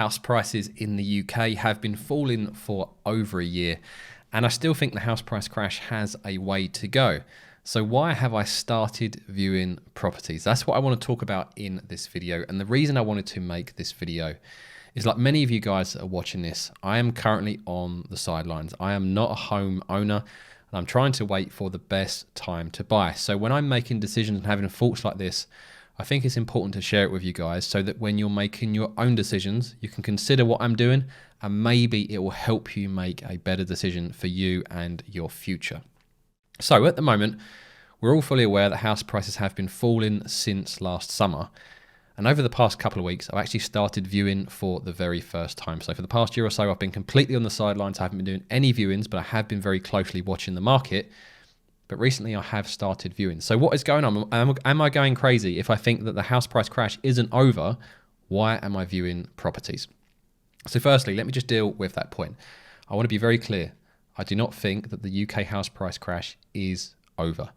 House prices in the UK have been falling for over a year, and I still think the house price crash has a way to go. So why have I started viewing properties? That's what I want to talk about in this video. And the reason I wanted to make this video is, like many of you guys that are watching this, I am currently on the sidelines. I am not a home owner, and I'm trying to wait for the best time to buy. So when I'm making decisions and having thoughts like this, I think it's important to share it with you guys so that when you're making your own decisions, you can consider what I'm doing, and maybe it will help you make a better decision for you and your future. So at the moment, we're all fully aware that house prices have been falling since last summer. And over the past couple of weeks, I've actually started viewing for the very first time. So for the past year or so, I've been completely on the sidelines. I haven't been doing any viewings, but I have been very closely watching the market. But recently I have started viewing. So what is going on? Am I going crazy? If I think that the house price crash isn't over, why am I viewing properties? So firstly, let me just deal with that point. I want to be very clear. I do not think that the UK house price crash is over.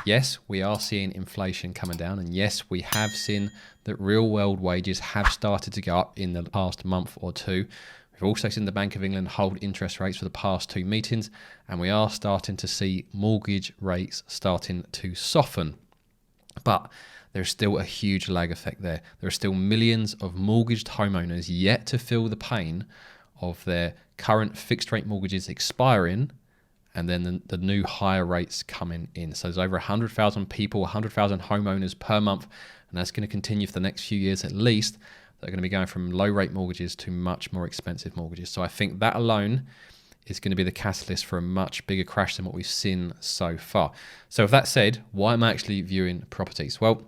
Yes, we are seeing inflation coming down, and yes, we have seen that real world wages have started to go up in the past month or two. We've also seen the Bank of England hold interest rates for the past two meetings, and we are starting to see mortgage rates starting to soften. But there's still a huge lag effect there. There are still millions of mortgaged homeowners yet to feel the pain of their current fixed rate mortgages expiring and then the new higher rates coming in. So there's over 100,000 people, 100,000 homeowners per month, and that's going to continue for the next few years at least. They're going to be going from low rate mortgages to much more expensive mortgages. So I think that alone is going to be the catalyst for a much bigger crash than what we've seen so far. So with that said, why am I actually viewing properties? Well,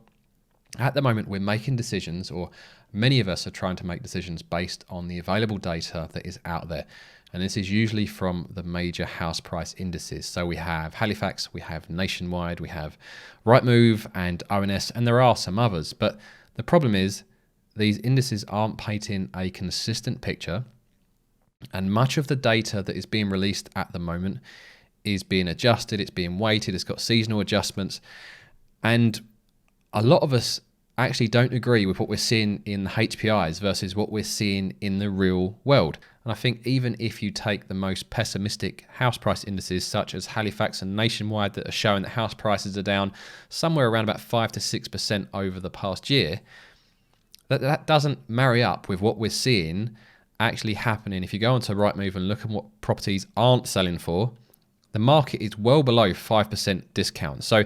at the moment we're making decisions, or many of us are trying to make decisions based on the available data that is out there. And this is usually from the major house price indices. So we have Halifax, we have Nationwide, we have Rightmove and ONS, and there are some others. But the problem is, these indices aren't painting a consistent picture, and much of the data that is being released at the moment is being adjusted, it's being weighted, it's got seasonal adjustments, and a lot of us actually don't agree with what we're seeing in the HPIs versus what we're seeing in the real world. And I think even if you take the most pessimistic house price indices such as Halifax and Nationwide that are showing that house prices are down somewhere around about 5 to 6% over the past year, that doesn't marry up with what we're seeing actually happening. If you go onto Rightmove and look at what properties aren't selling for, the market is well below 5% discount. So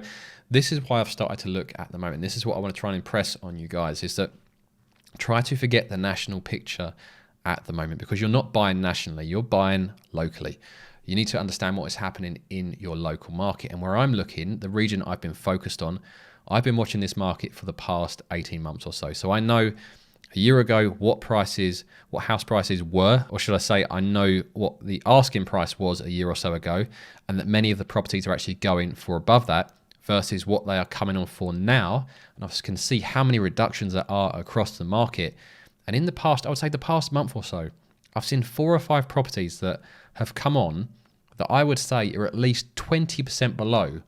this is why I've started to look at the moment. This is what I want to try and impress on you guys, is that try to forget the national picture at the moment, because you're not buying nationally, you're buying locally. You need to understand what is happening in your local market. And where I'm looking, the region I've been focused on, I've been watching this market for the past 18 months or so. So I know a year ago what house prices were, or should I say, I know what the asking price was a year or so ago, and that many of the properties are actually going for above that versus what they are coming on for now. And I can see how many reductions there are across the market. And in the past, I would say the past month or so, I've seen 4 or 5 properties that have come on that I would say are at least 20% below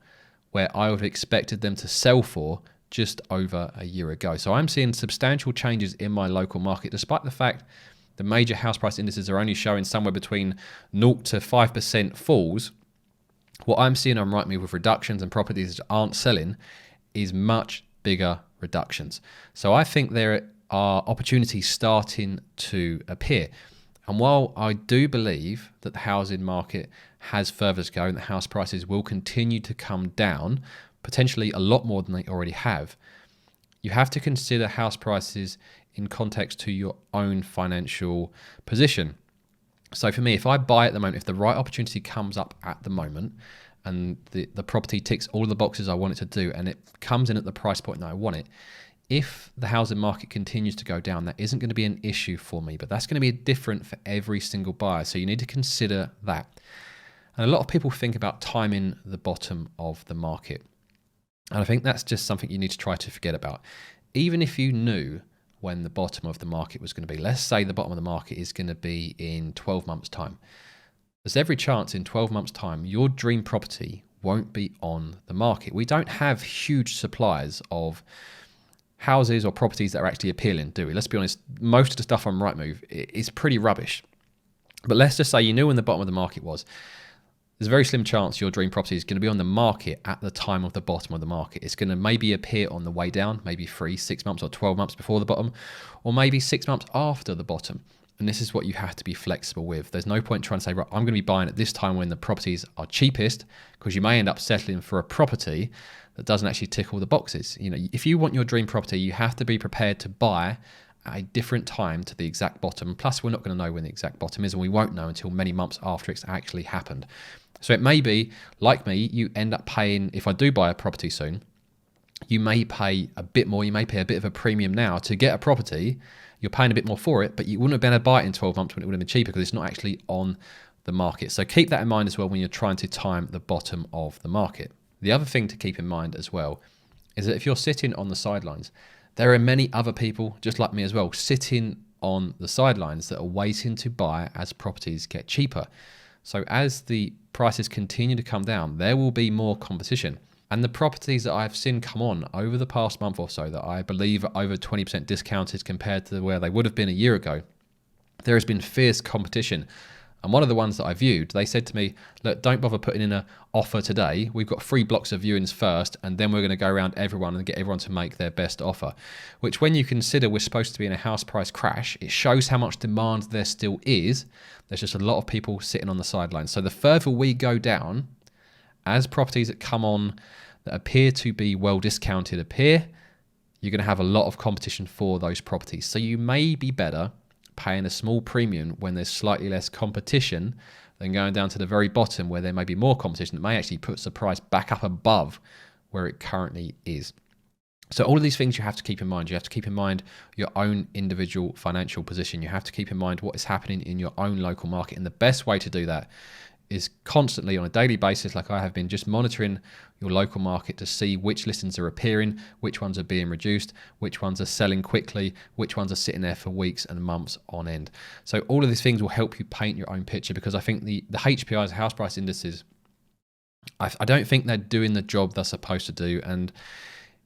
where I would have expected them to sell for just over a year ago. So I'm seeing substantial changes in my local market, despite the fact the major house price indices are only showing somewhere between 0 to 5% falls. What I'm seeing on Rightmove with reductions and properties that aren't selling is much bigger reductions. So I think there are opportunities starting to appear. And while I do believe that the housing market has further to go and the house prices will continue to come down, potentially a lot more than they already have, you have to consider house prices in context to your own financial position. So for me, if I buy at the moment, if the right opportunity comes up at the moment and the property ticks all of the boxes I want it to do and it comes in at the price point that I want it, if the housing market continues to go down, that isn't going to be an issue for me, but that's going to be different for every single buyer. So you need to consider that. And a lot of people think about timing the bottom of the market. And I think that's just something you need to try to forget about. Even if you knew when the bottom of the market was going to be, let's say the bottom of the market is going to be in 12 months' time. There's every chance in 12 months' time, your dream property won't be on the market. We don't have huge supplies of houses or properties that are actually appealing, do we? Let's be honest, most of the stuff on Rightmove is pretty rubbish. But let's just say you knew when the bottom of the market was. There's a very slim chance your dream property is going to be on the market at the time of the bottom of the market. It's going to maybe appear on the way down, maybe 3, 6 months or 12 months before the bottom, or maybe 6 months after the bottom. And this is what you have to be flexible with. There's no point trying to say, right, I'm going to be buying at this time when the properties are cheapest, because you may end up settling for a property that doesn't actually tick all the boxes. You know, if you want your dream property, you have to be prepared to buy at a different time to the exact bottom. Plus, we're not going to know when the exact bottom is, and we won't know until many months after it's actually happened. So it may be, like me, you end up paying, if I do buy a property soon, you may pay a bit more, you may pay a bit of a premium now to get a property. You're paying a bit more for it, but you wouldn't have been able to buy it in 12 months when it would have been cheaper because it's not actually on the market. So keep that in mind as well when you're trying to time the bottom of the market. The other thing to keep in mind as well is that if you're sitting on the sidelines, there are many other people, just like me as well, sitting on the sidelines that are waiting to buy as properties get cheaper. So as the prices continue to come down, there will be more competition. And the properties that I've seen come on over the past month or so that I believe are over 20% discounted compared to where they would have been a year ago, there has been fierce competition. And one of the ones that I viewed, they said to me, look, don't bother putting in an offer today. We've got 3 blocks of viewings first, and then we're going to go around everyone and get everyone to make their best offer. Which, when you consider we're supposed to be in a house price crash, it shows how much demand there still is. There's just a lot of people sitting on the sidelines. So the further we go down, as properties that come on that appear to be well discounted appear, you're going to have a lot of competition for those properties. So you may be better paying a small premium when there's slightly less competition than going down to the very bottom where there may be more competition that may actually put the price back up above where it currently is. So all of these things you have to keep in mind. You have to keep in mind your own individual financial position. You have to keep in mind what is happening in your own local market. And the best way to do that is constantly on a daily basis, like I have been, just monitoring your local market to see which listings are appearing, which ones are being reduced, which ones are selling quickly, which ones are sitting there for weeks and months on end. So all of these things will help you paint your own picture, because I think the HPIs, house price indices, I don't think they're doing the job they're supposed to do. And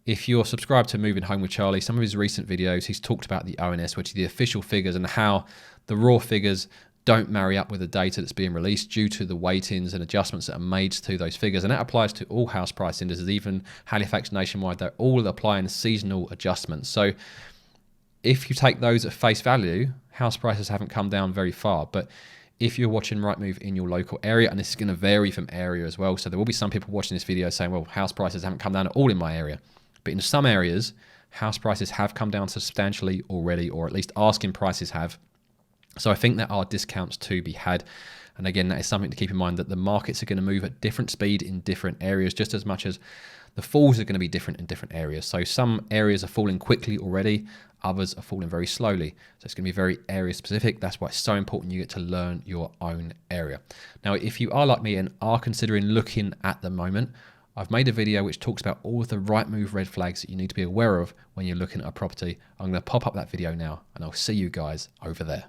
if you're subscribed to Moving Home with Charlie, some of his recent videos, he's talked about the ONS, which is the official figures, and how the raw figures don't marry up with the data that's being released due to the weightings and adjustments that are made to those figures. And that applies to all house price indices, even Halifax nationwide. They're all applying seasonal adjustments. So if you take those at face value, house prices haven't come down very far. But if you're watching Rightmove in your local area, and this is going to vary from area as well, so there will be some people watching this video saying, well, house prices haven't come down at all in my area. But in some areas, house prices have come down substantially already, or at least asking prices have. So I think there are discounts to be had. And again, that is something to keep in mind, that the markets are going to move at different speed in different areas, just as much as the falls are going to be different in different areas. So some areas are falling quickly already, others are falling very slowly. So it's going to be very area specific. That's why it's so important you get to learn your own area. Now, if you are like me and are considering looking at the moment, I've made a video which talks about all of the Rightmove red flags that you need to be aware of when you're looking at a property. I'm going to pop up that video now, and I'll see you guys over there.